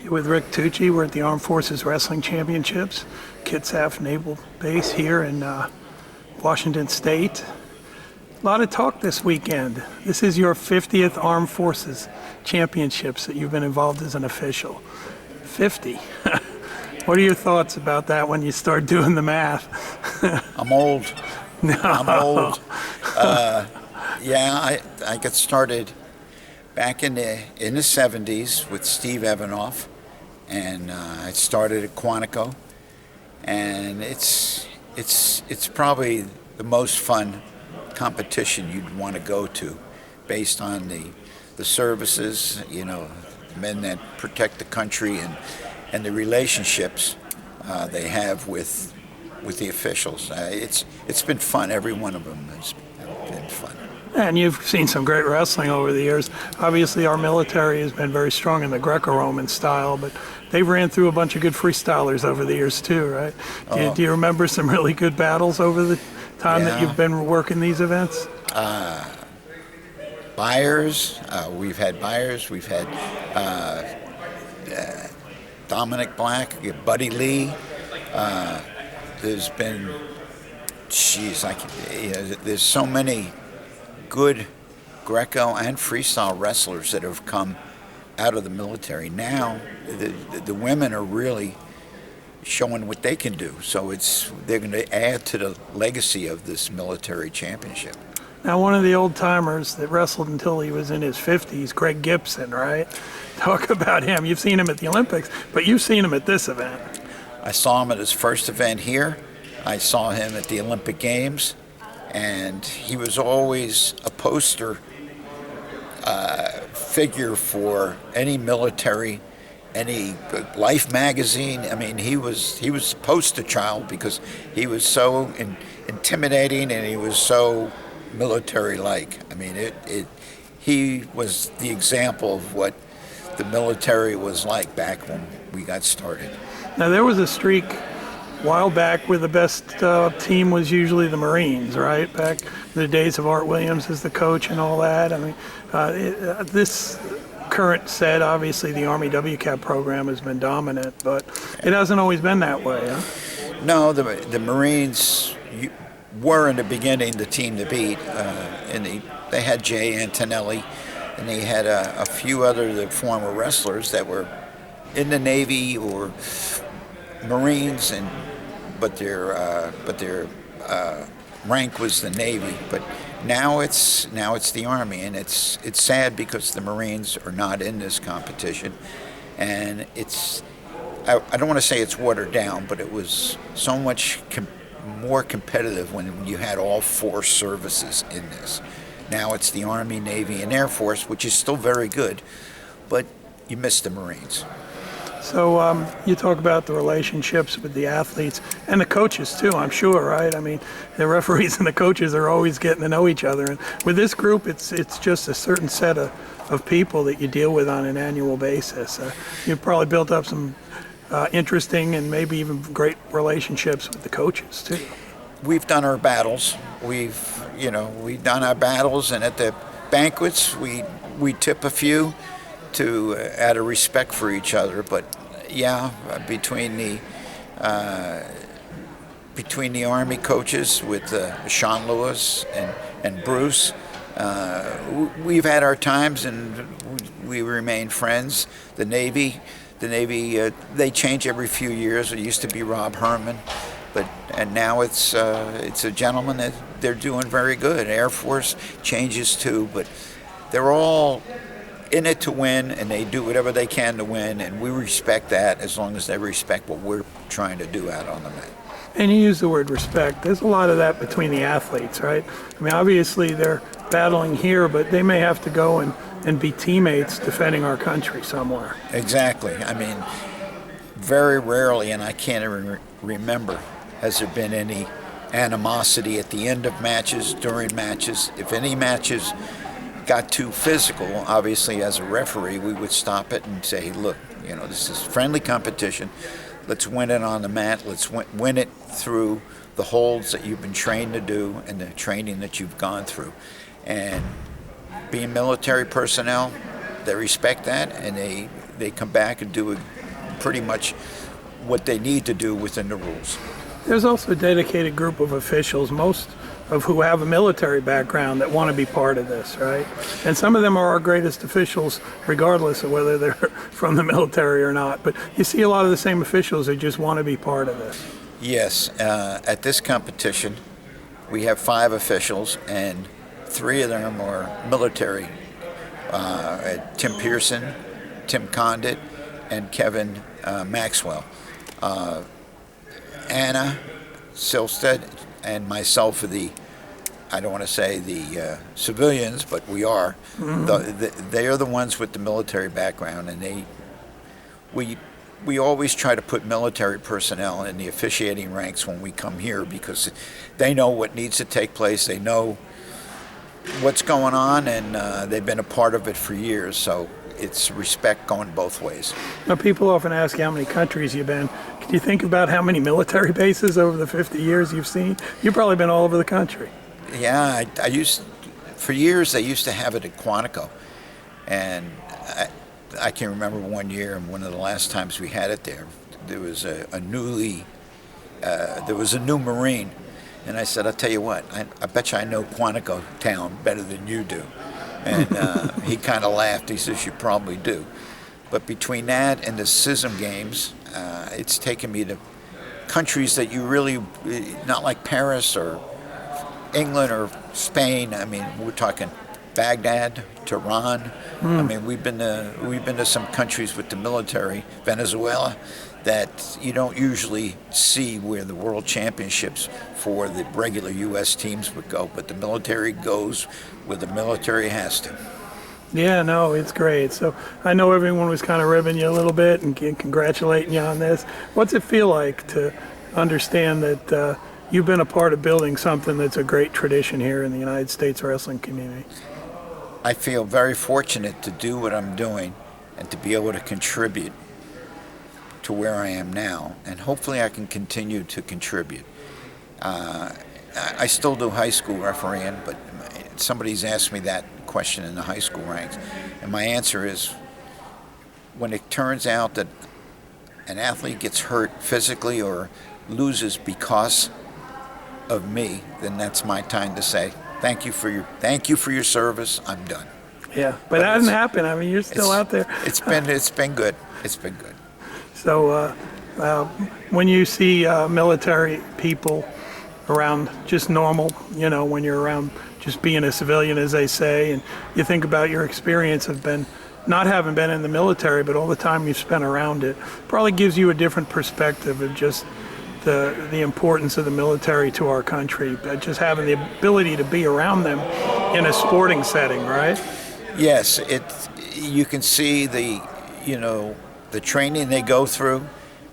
Here with Rick Tucci. We're at the Armed Forces Wrestling Championships, Kitsap Naval Base here in Washington State. A lot of talk this weekend. This is your 50th Armed Forces Championships that you've been involved as an official. 50. What are your thoughts about that when you start doing the math? I'm old. No. I'm old. I got started back in the 70s with Steve Evanoff, and I started at Quantico, and it's probably the most fun competition you'd want to go to, based on the services, men that protect the country and the relationships they have with the officials. It's been fun. Every one of them has been fun. And you've seen some great wrestling over the years. Obviously, our military has been very strong in the Greco-Roman style, but they ran through a bunch of good freestylers over the years too, right? Do you remember some really good battles over the time that you've been working these events? Byers, we've had Byers, we've had Dominic Black, Buddy Lee. There's been, there's so many good Greco and freestyle wrestlers that have come out of the military. Now the women are really showing what they can do, so they're going to add to the legacy of this military championship. Now, one of the old timers that wrestled until he was in his 50s, Greg Gibson, right? Talk about him. You've seen him at the Olympics, but you've seen him at this event. I saw him at his first event here. I saw him at the Olympic Games, and he was always a poster figure for any military, any Life magazine. I mean, he was the poster child because he was so intimidating and he was so military-like. I mean, he was the example of what the military was like back when we got started. Now, there was a streak a while back where the best team was usually the Marines, right? Back in the days of Art Williams as the coach and all that. I mean, this current set, obviously the Army WCAP program has been dominant, but it hasn't always been that way, huh? No, the Marines were in the beginning the team to beat, and they had Jay Antonelli, and they had a few other the former wrestlers that were in the Navy or Marines, but their rank was the Navy. But now it's the Army, and it's sad because the Marines are not in this competition, and I don't want to say it's watered down, but it was so much more competitive when you had all four services in this. Now it's the Army, Navy, and Air Force, which is still very good, but you miss the Marines. So you talk about the relationships with the athletes and the coaches too, I'm sure, right? I mean, the referees and the coaches are always getting to know each other. And with this group, it's just a certain set of people that you deal with on an annual basis. You've probably built up some interesting and maybe even great relationships with the coaches too. We've done our battles. We've done our battles, and at the banquets, we tip a few out of respect for each other. But between the Army coaches with Sean Lewis and Bruce, we've had our times and we remain friends. The Navy, they change every few years. It used to be Rob Herman, and now it's a gentleman that they're doing very good. Air Force changes too, but they're all in it to win, and they do whatever they can to win, and we respect that as long as they respect what we're trying to do out on the mat. And you use the word respect. There's a lot of that between the athletes, right? I mean, obviously they're battling here, but they may have to go and be teammates defending our country somewhere. Exactly. I mean, very rarely, and I can't even remember, has there been any animosity at the end of matches, during matches. If any matches got too physical, obviously as a referee, we would stop it and say, look, this is friendly competition. Let's win it on the mat. Let's win it through the holds that you've been trained to do and the training that you've gone through. And being military personnel, they respect that, and they come back and do pretty much what they need to do within the rules. There's also a dedicated group of officials, most of who have a military background, that want to be part of this, right? And some of them are our greatest officials, regardless of whether they're from the military or not. But you see a lot of the same officials who just want to be part of this. Yes, at this competition, we have 5 officials, and 3 of them are military. Tim Pearson, Tim Condit, and Kevin Maxwell. Anna Silstead and myself are I don't want to say the civilians, but we are. They are the ones with the military background, and we always try to put military personnel in the officiating ranks when we come here, because they know what needs to take place. They know what's going on, and they've been a part of it for years. So it's respect going both ways. Now, people often ask how many countries you've been. Can you think about how many military bases over the 50 years you've seen? You've probably been all over the country. Yeah, for years they used to have it at Quantico, and I can remember one year, and one of the last times we had it there was a new Marine, and I said, I'll tell you what, I bet you I know Quantico town better than you do. And he kind of laughed. He says, you probably do. But between that and the SISM games, it's taken me to countries that you really, not like Paris or England or Spain. I mean, we're talking Baghdad, Tehran. I mean, we've been to some countries with the military, Venezuela, that you don't usually see where the world championships for the regular U.S. teams would go, but the military goes where the military has to. Yeah, no, it's great. So I know everyone was kind of ribbing you a little bit and congratulating you on this. What's it feel like to understand that you've been a part of building something that's a great tradition here in the United States wrestling community? I feel very fortunate to do what I'm doing and to be able to contribute to where I am now, and hopefully I can continue to contribute. I still do high school refereeing, but somebody's asked me that question in the high school ranks, and my answer is, when it turns out that an athlete gets hurt physically or loses because of me, then that's my time to say thank you for your service. I'm done. Yeah, but that hasn't happened. I mean, you're still out there. It's been good. It's been good. So when you see military people around just normal, you know, when you're around just being a civilian, as they say, and you think about your experience of not having been in the military, but all the time you've spent around it, probably gives you a different perspective of just the importance of the military to our country, but just having the ability to be around them in a sporting setting, right? Yes, you can see the training they go through,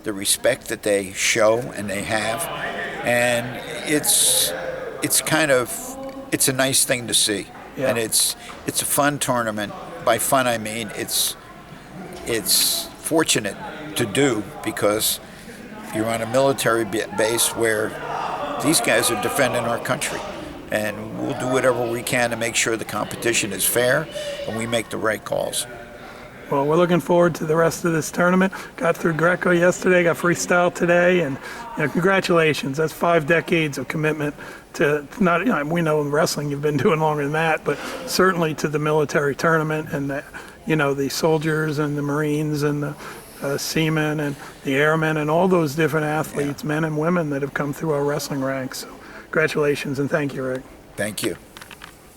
the respect that they show and they have, and it's a nice thing to see. Yeah. And it's a fun tournament. By fun I mean it's fortunate to do, because you're on a military base where these guys are defending our country, and we'll do whatever we can to make sure the competition is fair and we make the right calls. Well, we're looking forward to the rest of this tournament. Got through Greco yesterday, got freestyle today, and congratulations. That's 5 decades of commitment to not. We know in wrestling you've been doing longer than that, but certainly to the military tournament and the soldiers and the Marines and the seamen and the airmen and all those different athletes, men and women that have come through our wrestling ranks. So congratulations and thank you, Rick. Thank you.